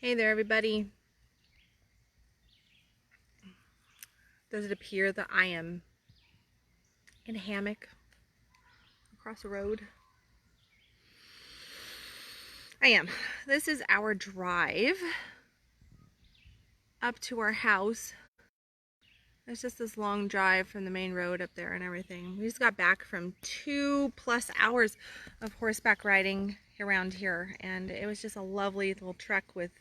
Hey there, everybody. Does it appear that I am in a hammock across the road? I am. This is our drive up to our house. It's just this long drive from the main road up there and everything. We just got back from 2+ hours of horseback riding around here, and it was just a lovely little trek with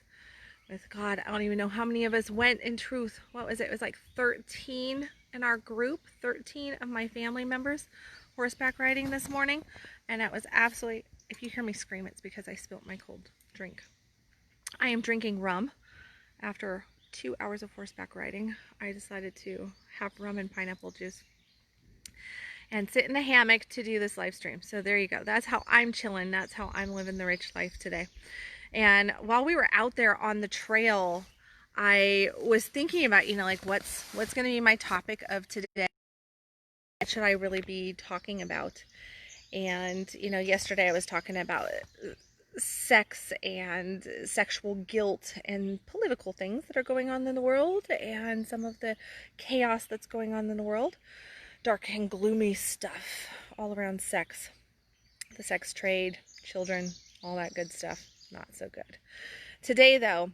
God, I don't even know how many of us went in truth. What was it? It was like 13 in our group, 13 of my family members horseback riding this morning. And it was absolutely, if you hear me scream, it's because I spilt my cold drink. I am drinking rum after 2 hours of horseback riding. I decided to have rum and pineapple juice and sit in the hammock to do this live stream. So there you go. That's how I'm chilling. That's how I'm living the rich life today. And while we were out there on the trail, I was thinking about, like what's going to be my topic of today? What should I really be talking about? And, yesterday I was talking about sex and sexual guilt and political things that are going on in the world and some of the chaos that's going on in the world. Dark and gloomy stuff all around sex. The sex trade, children, all that good stuff. Not so good. Today, though,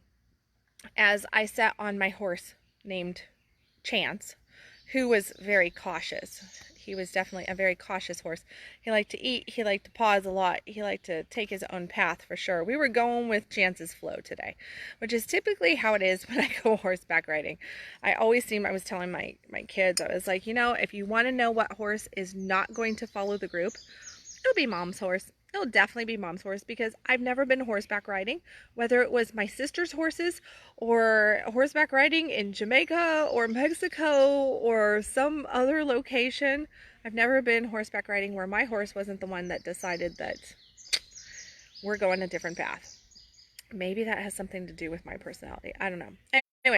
as I sat on my horse named Chance, who was very cautious. He was definitely a very cautious horse. He liked to eat. He liked to pause a lot. He liked to take his own path for sure. We were going with Chance's flow today, which is typically how it is when I go horseback riding. I was telling my kids, I was like, if you want to know what horse is not going to follow the group, it'll be Mom's horse. It'll definitely be Mom's horse because I've never been horseback riding, whether it was my sister's horses or horseback riding in Jamaica or Mexico or some other location. I've never been horseback riding where my horse wasn't the one that decided that we're going a different path. Maybe that has something to do with my personality. I don't know. Anyway,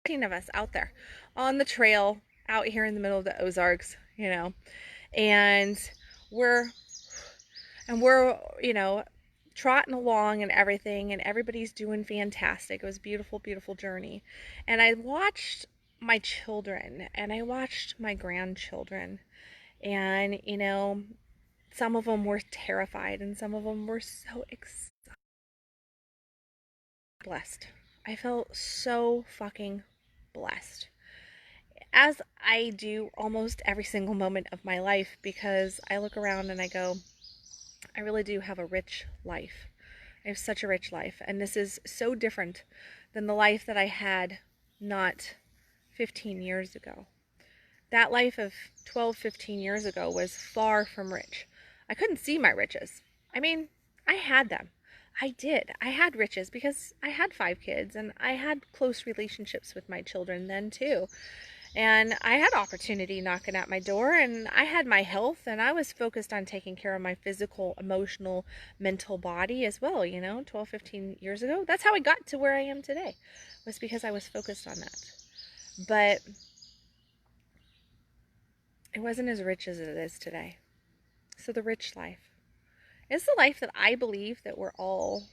15 of us out there on the trail out here in the middle of the Ozarks, and we're trotting along and everything, and everybody's doing fantastic. It was a beautiful, beautiful journey. And I watched my children and I watched my grandchildren, and some of them were terrified and some of them were so excited. Blessed. I felt so fucking blessed, as I do almost every single moment of my life, because I look around and I go, I really do have a rich life. I have such a rich life. And this is so different than the life that I had not 15 years ago. That life of 12, 15 years ago was far from rich. I couldn't see my riches. I mean, I had them. I did. I had riches because I had 5 kids and I had close relationships with my children then too. And I had opportunity knocking at my door, and I had my health, and I was focused on taking care of my physical, emotional, mental body as well, 12, 15 years ago. That's how I got to where I am today, was because I was focused on that. But it wasn't as rich as it is today. So the rich life is the life that I believe that we're all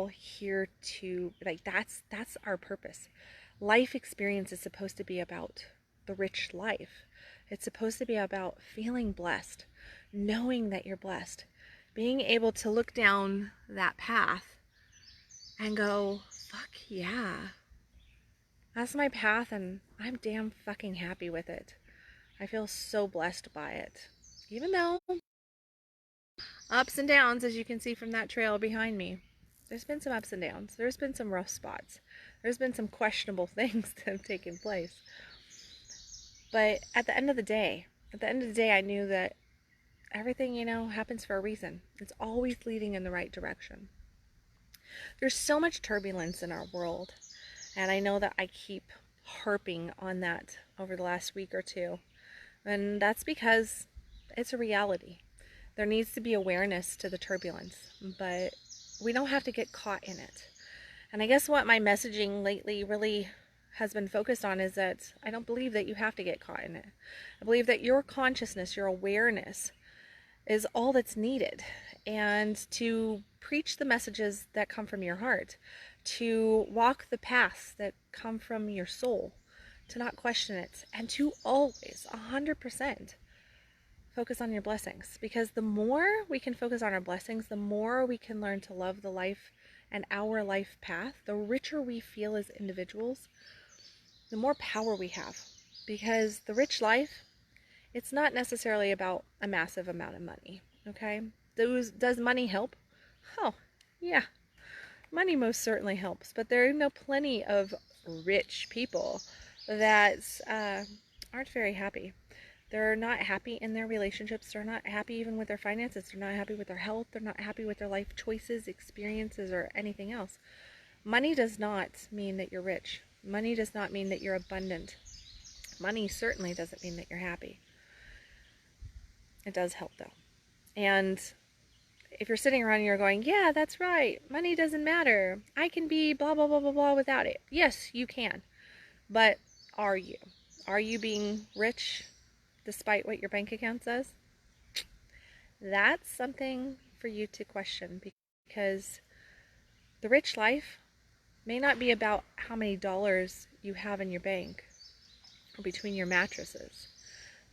here to, like, that's our purpose. Life experience is supposed to be about the rich life. It's supposed to be about feeling blessed, knowing that you're blessed, being able to look down that path and go, fuck yeah, that's my path and I'm damn fucking happy with it. I feel so blessed by it. Even though ups and downs, as you can see from that trail behind me, there's been some ups and downs. There's been some rough spots. There's been some questionable things that have taken place. But at the end of the day, I knew that everything, happens for a reason. It's always leading in the right direction. There's so much turbulence in our world, and I know that I keep harping on that over the last week or two. And that's because it's a reality. There needs to be awareness to the turbulence, but we don't have to get caught in it. And I guess what my messaging lately really has been focused on is that I don't believe that you have to get caught in it. I believe that your consciousness, your awareness, is all that's needed, and to preach the messages that come from your heart, to walk the paths that come from your soul, to not question it, and to always 100% focus on your blessings. Because the more we can focus on our blessings, the more we can learn to love the life and our life path, the richer we feel as individuals, the more power we have. Because the rich life, it's not necessarily about a massive amount of money, okay? Does money help? Oh, yeah, money most certainly helps, but there are plenty of rich people that aren't very happy. They're not happy in their relationships. They're not happy even with their finances. They're not happy with their health. They're not happy with their life choices, experiences, or anything else. Money does not mean that you're rich. Money does not mean that you're abundant. Money certainly doesn't mean that you're happy. It does help though. And if you're sitting around and you're going, yeah, that's right, money doesn't matter, I can be blah, blah, blah, blah, blah without it. Yes, you can. But are you? Are you being rich despite what your bank account says? That's something for you to question, because the rich life may not be about how many dollars you have in your bank or between your mattresses.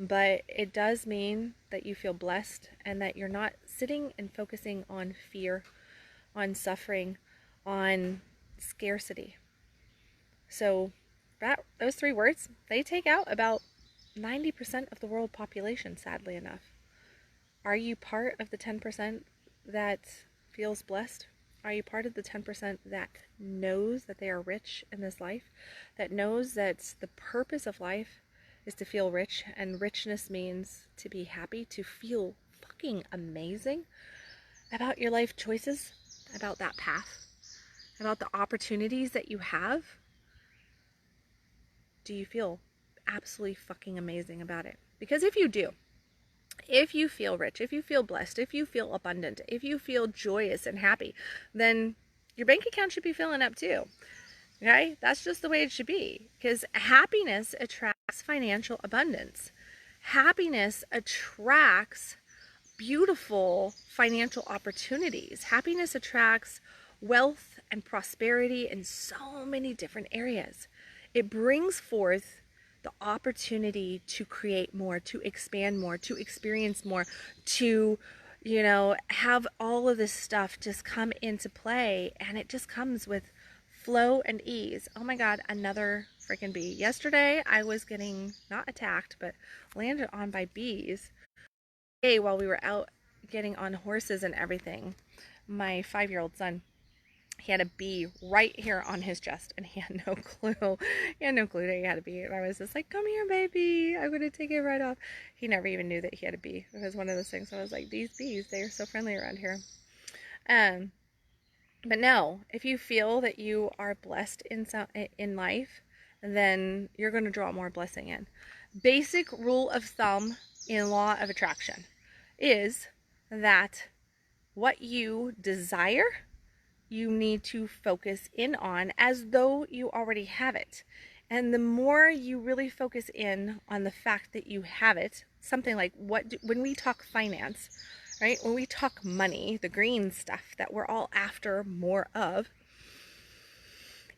But it does mean that you feel blessed and that you're not sitting and focusing on fear, on suffering, on scarcity. So those three words, they take out about 90% of the world population, sadly enough. Are you part of the 10% that feels blessed? Are you part of the 10% that knows that they are rich in this life? That knows that the purpose of life is to feel rich, and richness means to be happy, to feel fucking amazing about your life choices, about that path, about the opportunities that you have? Do you feel absolutely fucking amazing about it? Because if you do, if you feel rich, if you feel blessed, if you feel abundant, if you feel joyous and happy, then your bank account should be filling up too. Okay? That's just the way it should be. Because happiness attracts financial abundance. Happiness attracts beautiful financial opportunities. Happiness attracts wealth and prosperity in so many different areas. It brings forth the opportunity to create more, to expand more, to experience more, to, have all of this stuff just come into play. And it just comes with flow and ease. Oh my God, another freaking bee. Yesterday, I was getting, not attacked, but landed on by bees. Today, while we were out getting on horses and everything, my 5-year-old son, he had a bee right here on his chest, and he had no clue. He had no clue that he had a bee. And I was just like, come here, baby. I'm going to take it right off. He never even knew that he had a bee. It was one of those things. I was like, these bees, they are so friendly around here. But no, if you feel that you are blessed in life, then you're going to draw more blessing in. Basic rule of thumb in law of attraction is that what you desire, you need to focus in on as though you already have it. And the more you really focus in on the fact that you have it, something like when we talk finance, right? When we talk money, the green stuff that we're all after more of,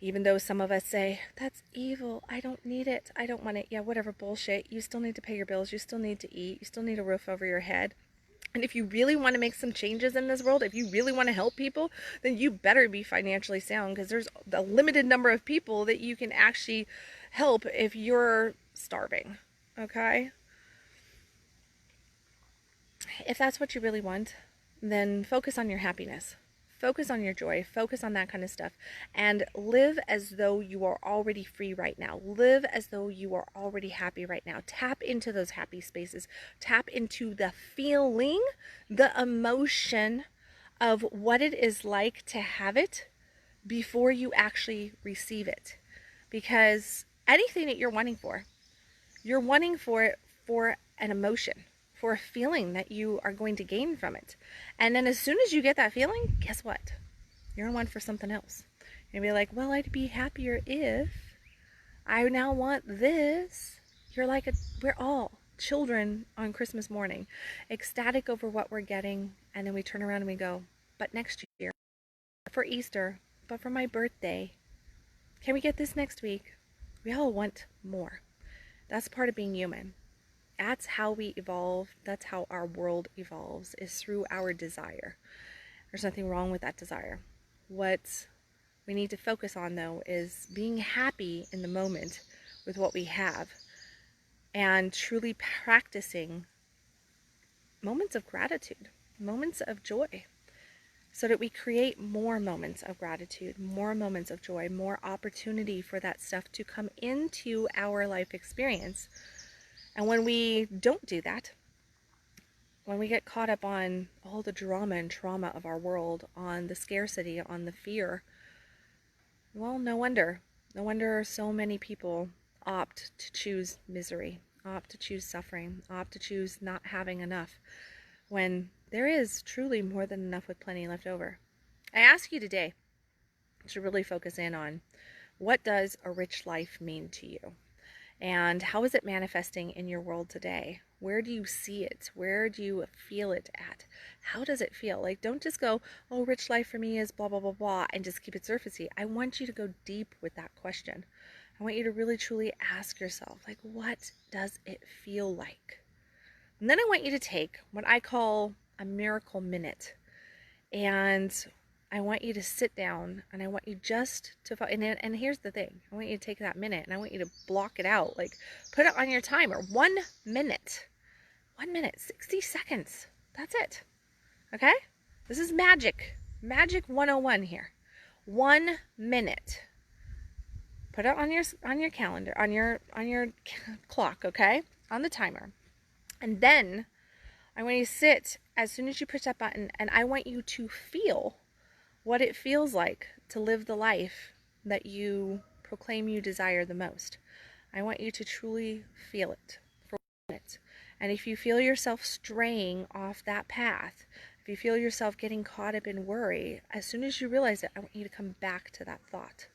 even though some of us say, that's evil, I don't need it, I don't want it. Yeah, whatever, bullshit. You still need to pay your bills, you still need to eat, you still need a roof over your head. And if you really want to make some changes in this world, if you really want to help people, then you better be financially sound, because there's a limited number of people that you can actually help if you're starving, okay? If that's what you really want, then focus on your happiness. Focus on your joy. Focus on that kind of stuff. And live as though you are already free right now. Live as though you are already happy right now. Tap into those happy spaces. Tap into the feeling, the emotion of what it is like to have it before you actually receive it. Because anything that you're wanting for it for an emotion, for a feeling that you are going to gain from it. And then as soon as you get that feeling, guess what? You're going to want for something else. You're going to be like, well, I'd be happier if I now want this. You're like, we're all children on Christmas morning, ecstatic over what we're getting, and then we turn around and we go, but next year, for Easter, but for my birthday, can we get this next week? We all want more. That's part of being human. That's how we evolve. That's how our world evolves, is through our desire. There's nothing wrong with that desire. What we need to focus on, though, is being happy in the moment with what we have and truly practicing moments of gratitude, moments of joy, so that we create more moments of gratitude, more moments of joy, more opportunity for that stuff to come into our life experience. And when we don't do that, when we get caught up on all the drama and trauma of our world, on the scarcity, on the fear, well, no wonder so many people opt to choose misery, opt to choose suffering, opt to choose not having enough, when there is truly more than enough with plenty left over. I ask you today to really focus in on, what does a rich life mean to you? And how is it manifesting in your world today? Where do you see it? Where do you feel it at? How does it feel? Like, don't just go, oh, rich life for me is blah, blah, blah, blah, and just keep it surfacey. I want you to go deep with that question. I want you to really, truly ask yourself, like, what does it feel like? And then I want you to take what I call a miracle minute. And I want you to sit down, and I want you just to, and here's the thing, I want you to take that minute and I want you to block it out, like put it on your timer, 1 minute, 60 seconds. That's it. Okay? This is magic 101 here. 1 minute. Put it on your calendar, on your clock, okay? On the timer. And then I want you to sit as soon as you push that button, and I want you to feel what it feels like to live the life that you proclaim you desire the most. I want you to truly feel it for 1 minute. And if you feel yourself straying off that path, if you feel yourself getting caught up in worry, as soon as you realize it, I want you to come back to that thought.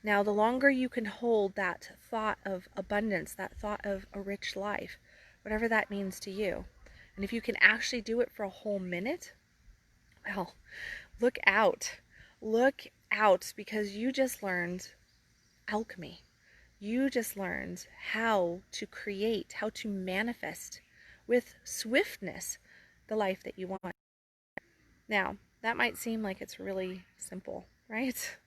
Now, the longer you can hold that thought of abundance, that thought of a rich life, whatever that means to you, and if you can actually do it for a whole minute, well, look out, because you just learned alchemy. You just learned how to create, how to manifest with swiftness the life that you want. Now, that might seem like it's really simple, right?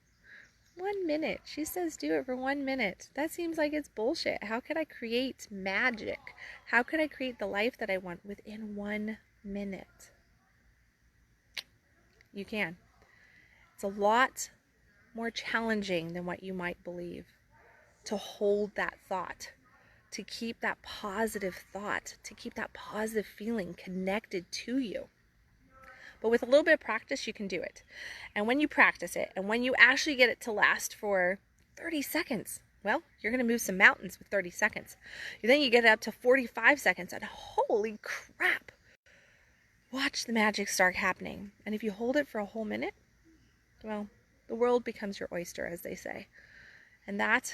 1 minute. She says do it for 1 minute. That seems like it's bullshit. How could I create magic? How could I create the life that I want within 1 minute? You can. It's a lot more challenging than what you might believe to hold that thought, to keep that positive thought, to keep that positive feeling connected to you. But with a little bit of practice, you can do it. And when you practice it, and when you actually get it to last for 30 seconds, well, you're going to move some mountains with 30 seconds. Then you get it up to 45 seconds, and holy crap, watch the magic start happening. And if you hold it for a whole minute, well, the world becomes your oyster, as they say. And that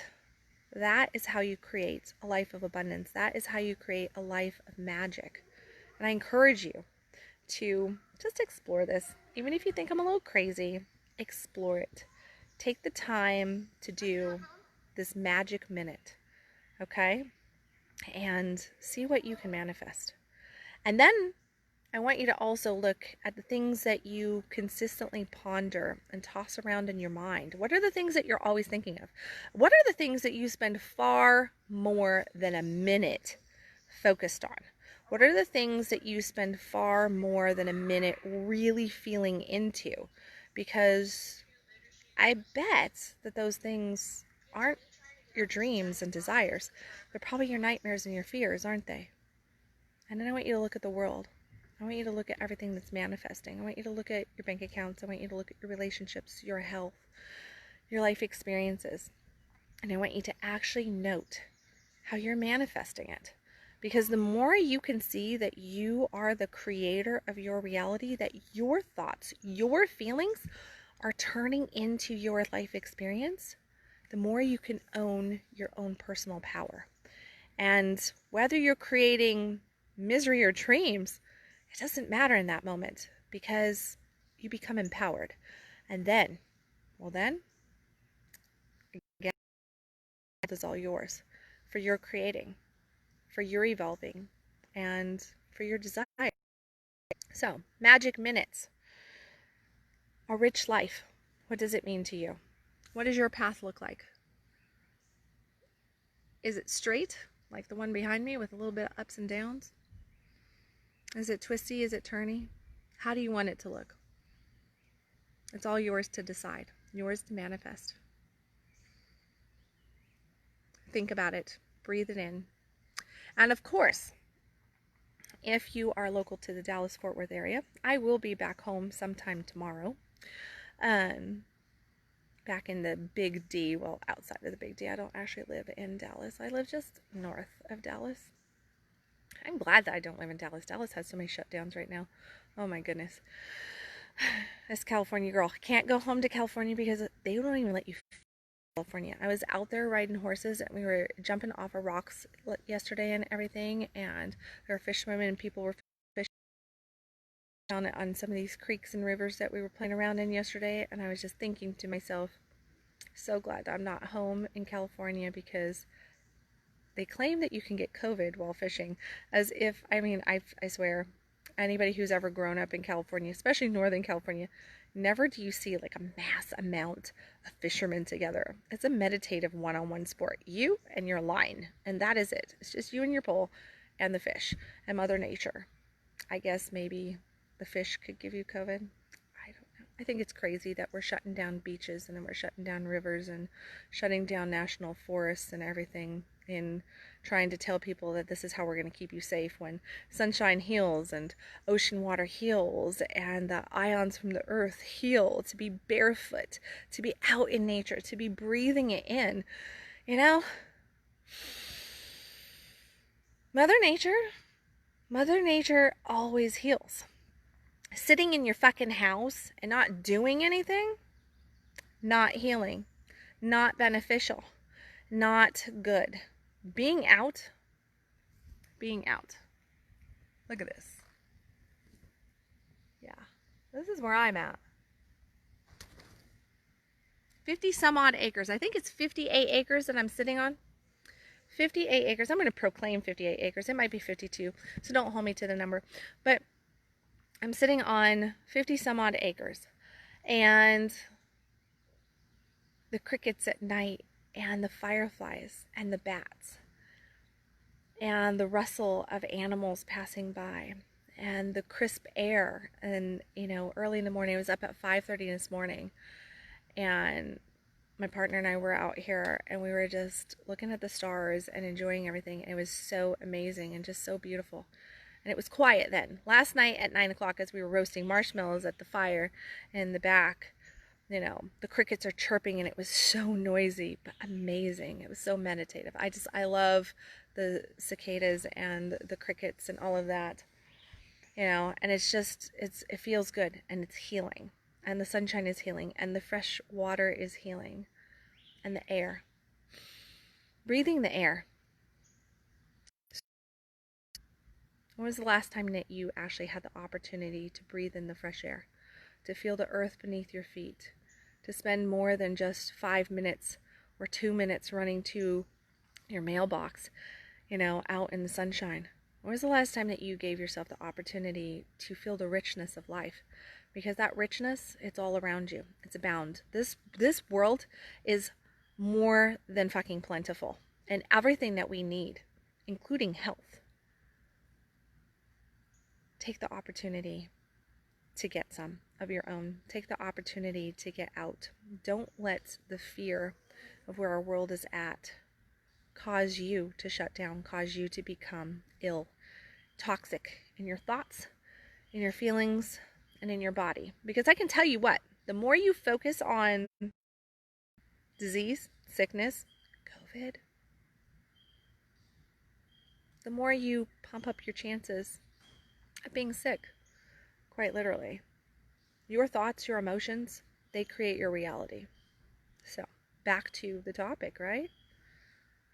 is how you create a life of abundance. That is how you create a life of magic. And I encourage you to just explore this. Even if you think I'm a little crazy, explore it. Take the time to do this magic minute, okay? And see what you can manifest. And then I want you to also look at the things that you consistently ponder and toss around in your mind. What are the things that you're always thinking of? What are the things that you spend far more than a minute focused on? What are the things that you spend far more than a minute really feeling into? Because I bet that those things aren't your dreams and desires. They're probably your nightmares and your fears, aren't they? And then I want you to look at the world. I want you to look at everything that's manifesting. I want you to look at your bank accounts. I want you to look at your relationships, your health, your life experiences. And I want you to actually note how you're manifesting it. Because the more you can see that you are the creator of your reality, that your thoughts, your feelings are turning into your life experience, the more you can own your own personal power. And whether you're creating misery or dreams, it doesn't matter in that moment because you become empowered. And then, well, then, again, it is all yours for your creating, for your evolving, and for your desire. So, magic minutes. A rich life. What does it mean to you? What does your path look like? Is it straight, like the one behind me with a little bit of ups and downs? Is it twisty? Is it turny? How do you want it to look? It's all yours to decide, yours to manifest. Think about it. Breathe it in. And of course, if you are local to the Dallas-Fort Worth area, I will be back home sometime tomorrow. Back in the Big D, well, outside of the Big D. I don't actually live in Dallas. I live just north of Dallas. I'm glad that I don't live in Dallas. Dallas has so many shutdowns right now. Oh my goodness. This California girl can't go home to California because they don't even let you California. I was out there riding horses and we were jumping off of rocks yesterday and everything, and there were fishermen and people were fishing down on some of these creeks and rivers that we were playing around in yesterday, and I was just thinking to myself, so glad that I'm not home in California, because they claim that you can get COVID while fishing, as if, I mean, I swear, anybody who's ever grown up in California, especially Northern California, never do you see like a mass amount of fishermen together. It's a meditative one-on-one sport. You and your line, and that is it. It's just you and your pole and the fish and Mother Nature. I guess maybe the fish could give you COVID. I don't know. I think it's crazy that we're shutting down beaches and then we're shutting down rivers and shutting down national forests and everything, in trying to tell people that this is how we're going to keep you safe, when sunshine heals and ocean water heals and the ions from the earth heal. To be barefoot, to be out in nature, to be breathing it in, you know? Mother Nature always heals. Sitting in your fucking house and not doing anything, not healing, not beneficial, not good. Being out. Look at this. Yeah, this is where I'm at. 50 some odd acres. I think it's 58 acres that I'm sitting on. 58 acres. I'm going to proclaim 58 acres. It might be 52, so don't hold me to the number. But I'm sitting on 50 some odd acres. And the crickets at night, and the fireflies, and the bats, and the rustle of animals passing by, and the crisp air. And, you know, early in the morning, I was up at 5:30 this morning, and my partner and I were out here, and we were just looking at the stars and enjoying everything. And it was so amazing and just so beautiful. And it was quiet then. Last night at 9 o'clock, as we were roasting marshmallows at the fire in the back, you know, the crickets are chirping, and it was so noisy, but amazing. It was so meditative. I love the cicadas and the crickets and all of that, you know, and it's just, it feels good, and it's healing, and the sunshine is healing, and the fresh water is healing, and the air. Breathing the air. When was the last time that you actually had the opportunity to breathe in the fresh air? To feel the earth beneath your feet, to spend more than just 5 minutes or 2 minutes running to your mailbox, you know, out in the sunshine. When was the last time that you gave yourself the opportunity to feel the richness of life? Because that richness, it's all around you. It's abound. This world is more than fucking plentiful, and everything that we need, including health. Take the opportunity to get some of your own. Take the opportunity to get out. Don't let the fear of where our world is at cause you to shut down, cause you to become ill, toxic in your thoughts, in your feelings, and in your body. Because I can tell you what, the more you focus on disease, sickness, COVID, the more you pump up your chances of being sick, quite literally. Your thoughts, your emotions, they create your reality. So, back to the topic, right?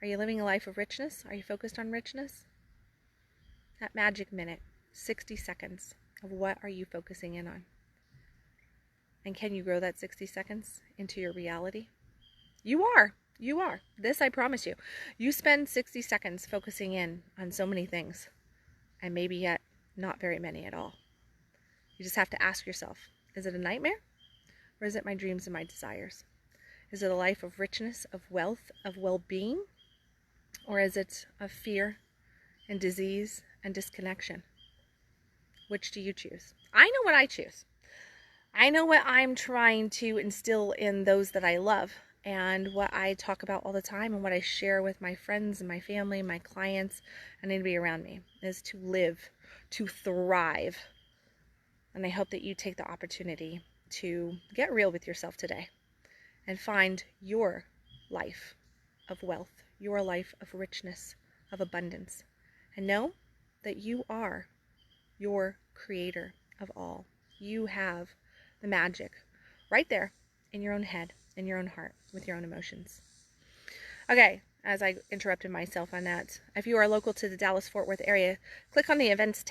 Are you living a life of richness? Are you focused on richness? That magic minute, 60 seconds of what are you focusing in on? And can you grow that 60 seconds into your reality? You are. You are. This I promise you. You spend 60 seconds focusing in on so many things, and maybe yet not very many at all. You just have to ask yourself, is it a nightmare? Or is it my dreams and my desires? Is it a life of richness, of wealth, of well-being? Or is it of fear and disease and disconnection? Which do you choose? I know what I choose. I know what I'm trying to instill in those that I love, and what I talk about all the time, and what I share with my friends and my family, my clients, and anybody around me, is to live, to thrive. And I hope that you take the opportunity to get real with yourself today and find your life of wealth, your life of richness, of abundance, and know that you are your creator of all. You have the magic right there in your own head, in your own heart, with your own emotions. Okay, as I interrupted myself on that, if you are local to the Dallas-Fort Worth area, click on the events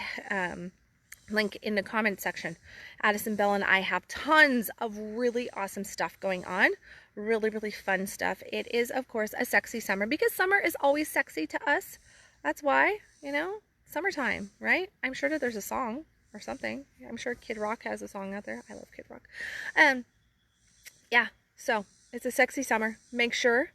link in the comment section. Addison Bell and I have tons of really awesome stuff going on. Really, really fun stuff. It is, of course, a sexy summer, because summer is always sexy to us. That's why, summertime, right? I'm sure that there's a song or something. I'm sure Kid Rock has a song out there. I love Kid Rock. Yeah, so it's a sexy summer. Make sure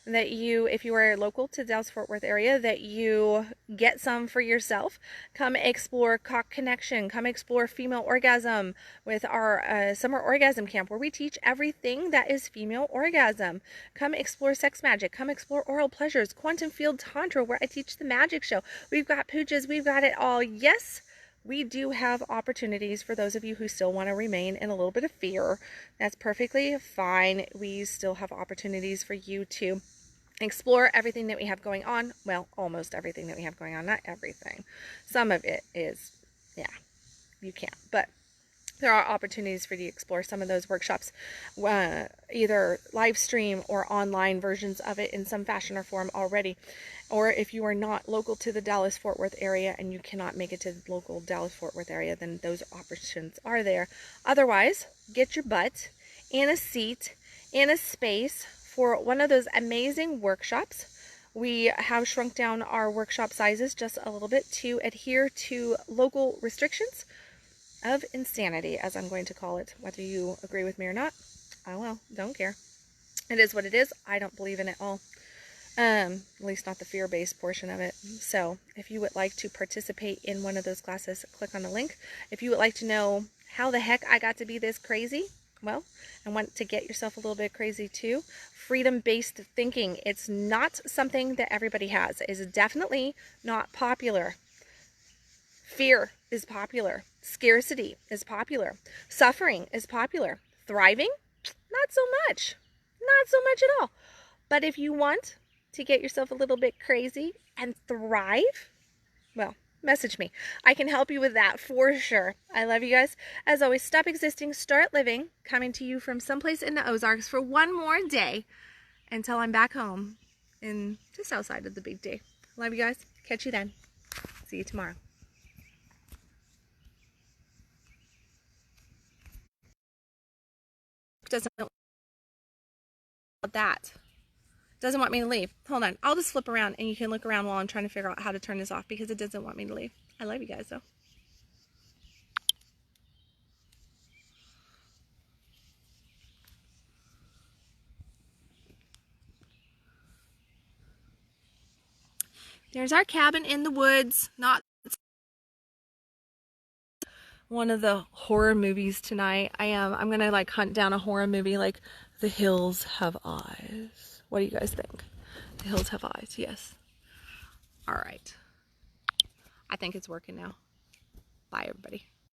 that you, if you are local to the Dallas-Fort Worth area, that you get some for yourself. Come explore Cock Connection. Come explore female orgasm with our summer orgasm camp, where we teach everything that is female orgasm. Come explore sex magic. Come explore oral pleasures. Quantum field tantra, where I teach the magic show. We've got pooches. We've got it all. Yes, we do have opportunities for those of you who still want to remain in a little bit of fear. That's perfectly fine. We still have opportunities for you to explore everything that we have going on. Well, almost everything that we have going on. Not everything. Some of it is, yeah, you can't. But there are opportunities for you to explore some of those workshops, either live stream or online versions of it in some fashion or form already. Or if you are not local to the Dallas-Fort Worth area and you cannot make it to the local Dallas-Fort Worth area, then those options are there. Otherwise, get your butt in a seat, in a space, for one of those amazing workshops. We have shrunk down our workshop sizes just a little bit to adhere to local restrictions of insanity, as I'm going to call it. Whether you agree with me or not, oh well, don't care. It is what it is. I don't believe in it all. At least not the fear-based portion of it. So if you would like to participate in one of those classes, click on the link. If you would like to know how the heck I got to be this crazy, well, and want to get yourself a little bit crazy too, freedom-based thinking. It's not something that everybody has. It is definitely not popular. Fear is popular. Scarcity is popular. Suffering is popular. Thriving? Not so much. Not so much at all. But if you want to get yourself a little bit crazy and thrive, well, message me. I can help you with that for sure. I love you guys. As always, stop existing, start living. Coming to you from someplace in the Ozarks for one more day until I'm back home in just outside of the Big D. Love you guys. Catch you then. See you tomorrow. Doesn't that doesn't want me to leave. Hold on, I'll just flip around and you can look around while I'm trying to figure out how to turn this off, because it doesn't want me to leave. I love you guys though. There's our cabin in the woods. Not one of the horror movies tonight. I'm gonna like hunt down a horror movie like The Hills Have Eyes. What do you guys think? The Hills Have Eyes, yes. All right. I think it's working now. Bye, everybody.